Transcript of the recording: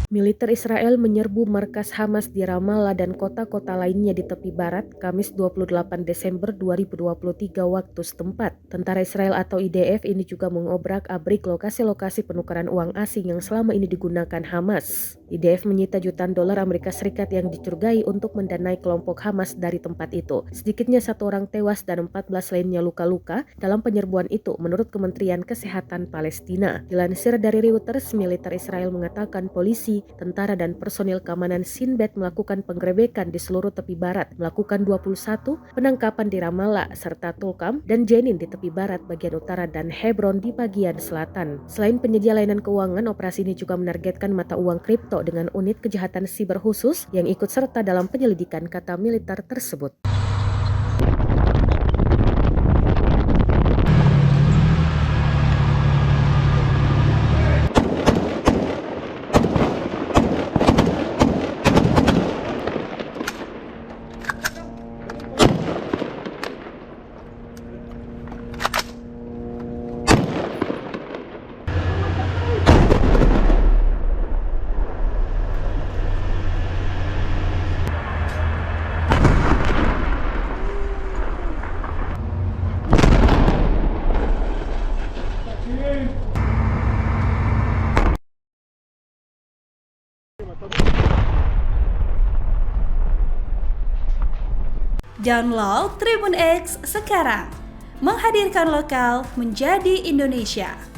Militer Israel menyerbu markas Hamas di Ramallah dan kota-kota lainnya di tepi barat, Kamis 28 Desember 2023 waktu setempat. Tentara Israel atau IDF ini juga mengobrak-abrik lokasi-lokasi penukaran uang asing yang selama ini digunakan Hamas. IDF menyita jutaan dolar Amerika Serikat yang dicurigai untuk mendanai kelompok Hamas dari tempat itu. Sedikitnya 1 orang tewas dan 14 lainnya luka-luka dalam penyerbuan itu menurut Kementerian Kesehatan Palestina. Dilansir dari Reuters, militer Israel mengatakan polisi, tentara dan personil keamanan Shin Bet melakukan penggerebekan di seluruh tepi barat, melakukan 21 penangkapan di Ramallah serta Tulkam dan Jenin di tepi barat bagian utara dan Hebron di bagian selatan. Selain penyedia layanan keuangan, operasi ini juga menargetkan mata uang kripto dengan unit kejahatan siber khusus yang ikut serta dalam penyelidikan, kata militer tersebut. Download Tribun X sekarang, menghadirkan lokal menjadi Indonesia.